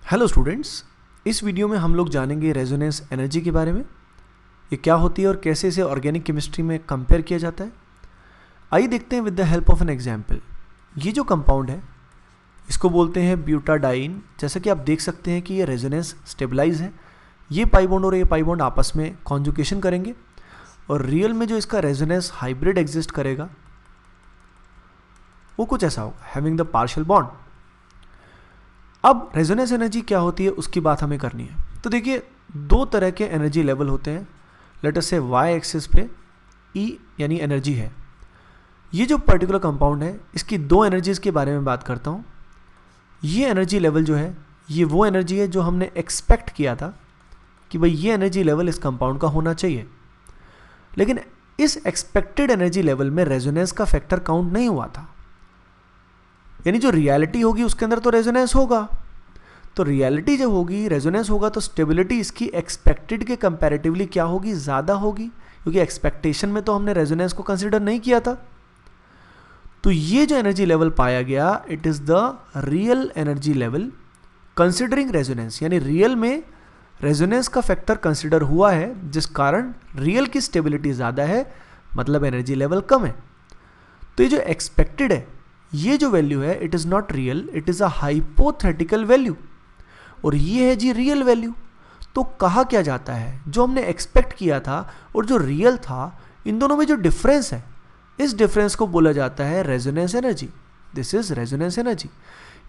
Hello students, इस video में हम लोग जानेंगे रेजोनेंस एनर्जी के बारे में। ये क्या होती है और कैसे इसे ऑर्गेनिक केमिस्ट्री में कंपेयर किया जाता है। आइए देखते हैं with the help of an example. ये जो कंपाउंड है इसको बोलते हैं ब्यूटाडाइन। जैसा कि आप देख सकते हैं कि ये रेजोनेंस स्टेबलाइज है। ये पाई बॉन्ड और ये पाई बॉन्ड आपस में कॉन्जुगेशन करेंगे और रियल में जो इसका रेजोनेंस हाइब्रिड एग्जिस्ट करेगा वो कुछ ऐसा होगा, हैविंग द पार्शियल बॉन्ड। अब रेजोनेंस एनर्जी क्या होती है उसकी बात हमें करनी है। तो देखिए, दो तरह के एनर्जी लेवल होते हैं। लेट अस से वाई एक्सिस पे ई यानी एनर्जी है। ये जो पर्टिकुलर कंपाउंड है इसकी दो एनर्जीज के बारे में बात करता हूँ। ये एनर्जी लेवल जो है ये वो एनर्जी है जो हमने एक्सपेक्ट किया था कि भाई ये एनर्जी लेवल इस कंपाउंड का होना चाहिए, लेकिन इस एक्सपेक्टेड एनर्जी लेवल में रेजोनेंस का फैक्टर काउंट नहीं हुआ था। यानी जो रियलिटी होगी उसके अंदर तो रेजोनेंस होगा। तो रियलिटी जब होगी, रेजोनेंस होगा, तो स्टेबिलिटी इसकी एक्सपेक्टेड के कंपैरेटिवली क्या होगी, ज़्यादा होगी, क्योंकि एक्सपेक्टेशन में तो हमने रेजोनेंस को कंसिडर नहीं किया था। तो ये जो एनर्जी लेवल पाया गया, it is the real energy level considering resonance. यानी रियल में रेजोनेंस का फैक्टर कंसिडर हुआ है, जिस कारण रियल की स्टेबिलिटी ज़्यादा है, मतलब एनर्जी लेवल कम है। तो ये जो एक्सपेक्टेड है, ये जो वैल्यू है, it is not real, it is a hypothetical value, और ये है जी रियल वैल्यू। तो कहा क्या जाता है, जो हमने एक्सपेक्ट किया था और जो रियल था, इन दोनों में जो डिफरेंस है, इस डिफरेंस को बोला जाता है resonance energy. This is resonance energy.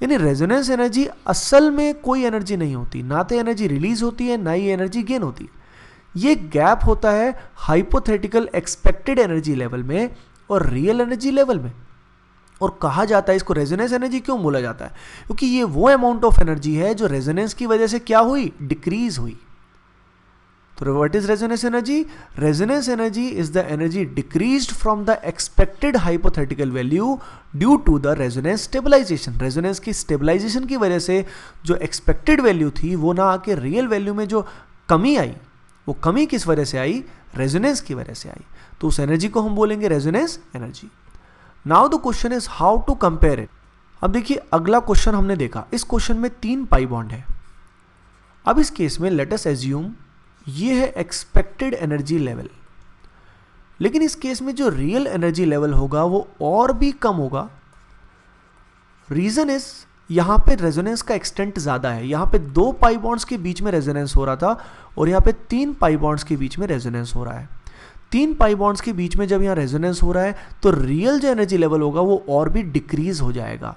यानी रेजोनेंस एनर्जी असल में कोई एनर्जी नहीं होती, ना तो एनर्जी रिलीज होती है ना ही एनर्जी गेन होती है। ये गैप होता है हाइपोथेटिकल एक्सपेक्टेड एनर्जी लेवल में और रियल एनर्जी लेवल में। और कहा जाता है इसको रेजोनेंस एनर्जी क्यों बोला जाता है, क्योंकि ये वो अमाउंट ऑफ एनर्जी है जो रेजोनेंस की वजह से क्या हुई, डिक्रीज हुई। तो what is resonance energy? Resonance energy is the energy decreased from the expected hypothetical value due to the resonance stabilisation. Resonance की स्टेबलाइजेशन की वजह से जो एक्सपेक्टेड वैल्यू थी वो ना आके रियल वैल्यू में जो कमी आई, वो कमी किस वजह से आई, रेजोनेंस की वजह से आई। तो उस एनर्जी को हम बोलेंगे resonance energy. Now the question is how to compare it. अब देखिए, अगला क्वेश्चन हमने देखा, इस क्वेश्चन में 3 पाई बॉन्ड है। अब इस केस में लेट अस एज्यूम ये है एक्सपेक्टेड एनर्जी लेवल, लेकिन इस केस में जो रियल एनर्जी लेवल होगा वो और भी कम होगा। रीजन इज यहां पे रेजोनेंस का एक्सटेंट ज्यादा है। यहां पे 2 पाई बॉन्ड्स के बीच में रेजोनेंस हो रहा था और यहां पे 3 पाई बॉन्ड्स के बीच में रेजोनेंस हो रहा है। 3 पाई बॉन्ड्स के बीच में जब यहाँ रेजोनेंस हो रहा है तो रियल जो एनर्जी लेवल होगा वो और भी डिक्रीज हो जाएगा।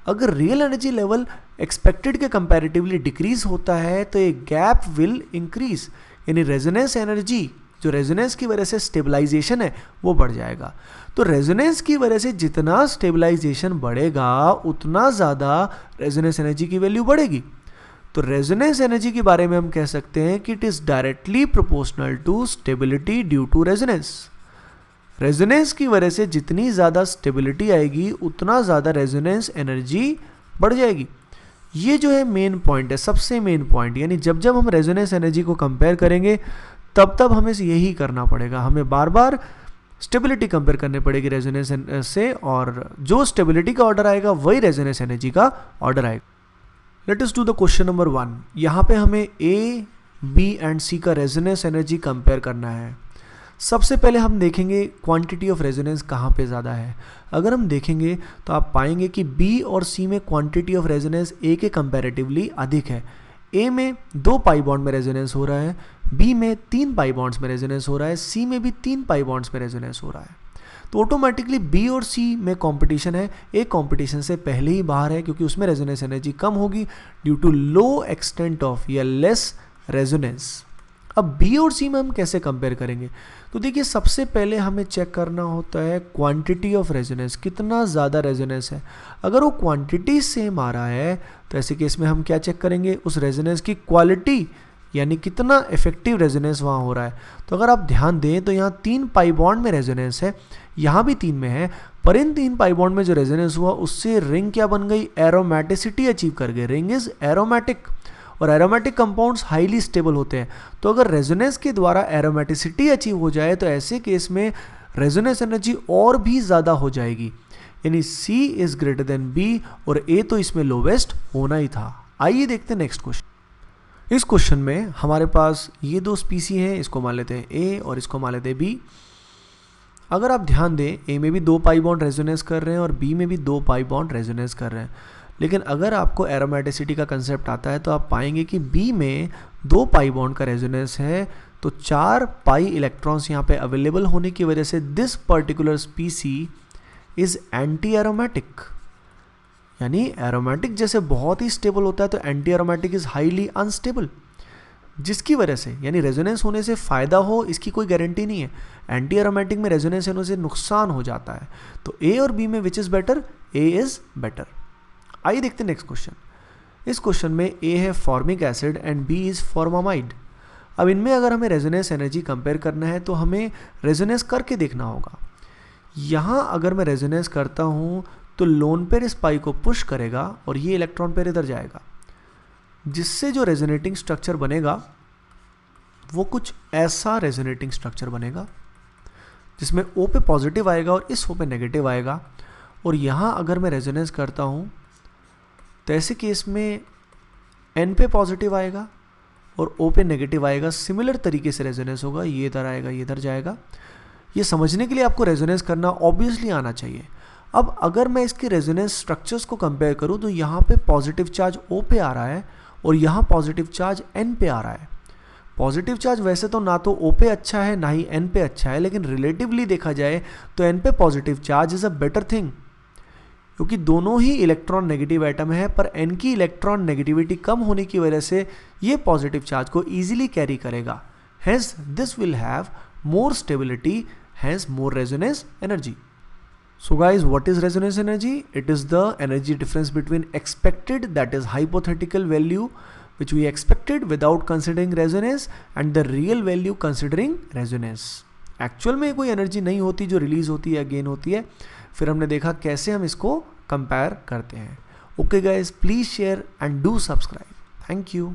अगर रियल एनर्जी लेवल एक्सपेक्टेड के कंपैरेटिवली डिक्रीज होता है तो ये गैप विल इंक्रीज, यानी रेजोनेंस एनर्जी जो रेजोनेंस की वजह से स्टेबलाइजेशन है वो बढ़ जाएगा। तो रेजोनेंस की वजह से जितना स्टेबलाइजेशन बढ़ेगा उतना ज़्यादा रेजोनेंस एनर्जी की वैल्यू बढ़ेगी। तो रेजोनेंस एनर्जी के बारे में हम कह सकते हैं कि it is directly proportional to stability due to resonance. Resonance की वजह से जितनी ज़्यादा स्टेबिलिटी आएगी उतना ज़्यादा रेजोनेंस एनर्जी बढ़ जाएगी। ये जो है मेन पॉइंट है, सबसे मेन पॉइंट। यानी जब जब हम रेजोनेंस एनर्जी को कंपेयर करेंगे तब तब हमें यही करना पड़ेगा, हमें बार बार स्टेबिलिटी कंपेयर करनी पड़ेगी रेजोनेंस से, और जो स्टेबिलिटी का ऑर्डर आएगा वही रेजोनेंस एनर्जी का ऑर्डर आएगा। Let us do the question number 1। यहाँ पे हमें ए, बी एंड सी का रेजोनेंस एनर्जी कंपेयर करना है। सबसे पहले हम देखेंगे क्वांटिटी ऑफ रेजोनेंस कहाँ पे ज़्यादा है। अगर हम देखेंगे तो आप पाएंगे कि बी और सी में क्वांटिटी ऑफ रेजोनेंस ए के कंपैरेटिवली अधिक है। ए में 2 पाई बॉन्ड में रेजोनेंस हो रहा है, बी में 3 पाई बॉन्ड्स में रेजोनेंस हो रहा है, सी में भी 3 पाई बॉन्ड्स में रेजोनेंस हो रहा है। तो ऑटोमेटिकली बी और सी में कंपटीशन है। ए कंपटीशन से पहले ही बाहर है क्योंकि उसमें रेजोनेंस एनर्जी कम होगी due to low extent of या लेस रेजोनेंस। अब बी और सी में हम कैसे कंपेयर करेंगे? तो देखिए, सबसे पहले हमें चेक करना होता है क्वांटिटी ऑफ रेजोनेंस, कितना ज़्यादा रेजोनेंस है। अगर वो क्वांटिटी सेम आ रहा है तो ऐसे केस में हम क्या चेक करेंगे, उस रेजोनेंस की क्वालिटी, यानी कितना इफेक्टिव रेजोनेंस वहाँ हो रहा है। तो अगर आप ध्यान दें तो यहाँ 3 पाई बॉन्ड में रेजोनेंस है, यहाँ भी 3 में है, पर इन 3 पाई बॉन्ड में जो रेजोनेंस हुआ उससे रिंग क्या बन गई, एरोमेटिसिटी अचीव कर गए। रिंग इज एरोमेटिक और एरोमेटिक कंपाउंड्स हाईली स्टेबल होते हैं। तो अगर रेजोनेंस के द्वारा एरोमेटिसिटी अचीव हो जाए तो ऐसे केस में रेजोनेंस एनर्जी और भी ज़्यादा हो जाएगी, यानी C is greater than B और A तो इसमें लोवेस्ट होना ही था। आइए देखते हैं नेक्स्ट क्वेश्चन। इस क्वेश्चन में हमारे पास ये दो स्पीसी हैं, इसको मान लेते हैं ए और इसको मान लेते हैं बी। अगर आप ध्यान दें, ए में भी 2 पाई बॉन्ड रेजोनेंस कर रहे हैं और बी में भी 2 पाई बॉन्ड रेजोनेंस कर रहे हैं। लेकिन अगर आपको एरोमेटिसिटी का कंसेप्ट आता है तो आप पाएंगे कि बी में 2 पाई बॉन्ड का रेजोनेंस है, तो 4 पाई इलेक्ट्रॉन्स यहाँ पे अवेलेबल होने की वजह से this particular स्पीसी is anti aromatic. यानी एरोमेटिक जैसे बहुत ही स्टेबल होता है तो anti aromatic is highly unstable, जिसकी वजह से यानी रेजोनेंस होने से फ़ायदा हो इसकी कोई गारंटी नहीं है। एंटी एरोमेटिक में रेजोनेंस होने से नुकसान हो जाता है। तो ए और बी में which is better? A is better. आइए देखते हैं नेक्स्ट क्वेश्चन। इस क्वेश्चन में ए है formic acid and B is formamide. अब इनमें अगर हमें रेजोनेंस एनर्जी कंपेयर करना है तो हमें रेजोनेंस करके देखना होगा। यहाँ अगर मैं रेजोनेंस करता हूँ तो लोन पेयर इस पाई को पुश करेगा और ये इलेक्ट्रॉन पेयर इधर जाएगा, जिससे जो रेजोनेटिंग स्ट्रक्चर बनेगा वो कुछ ऐसा रेजोनेटिंग स्ट्रक्चर बनेगा जिसमें O पे पॉजिटिव आएगा और इस O पे नेगेटिव आएगा। और यहाँ अगर मैं रेजोनेंस करता हूँ तो ऐसे केस में N पे पॉजिटिव आएगा और O पे नेगेटिव आएगा। सिमिलर तरीके से रेजोनेंस होगा, ये इधर आएगा, ये इधर जाएगा। ये समझने के लिए आपको रेजोनेंस करना ऑब्वियसली आना चाहिए। अब अगर मैं इसके रेजोनेंस स्ट्रक्चर्स को कंपेयर करूँ तो यहाँ पे पॉजिटिव चार्ज O पे आ रहा है और यहाँ पॉजिटिव चार्ज N पे आ रहा है। पॉजिटिव चार्ज वैसे तो ना तो O पे अच्छा है ना ही N पे अच्छा है, लेकिन रिलेटिवली देखा जाए तो N पे positive charge is a better thing, क्योंकि दोनों ही इलेक्ट्रॉन नेगेटिव एटम है, पर N की इलेक्ट्रॉन नेगेटिविटी कम होने की वजह से ये पॉजिटिव चार्ज को ईजिली कैरी करेगा। Hence this will have more stability, hence more resonance energy. So guys, what is resonance energy? It is the energy difference between expected, that is hypothetical value which we expected without considering resonance, and the real value considering resonance. Actual में कोई energy नहीं होती जो release होती है, gain होती है। फिर हमने देखा कैसे हम इसको कंपेयर करते हैं। Okay guys, please share and do subscribe. Thank you.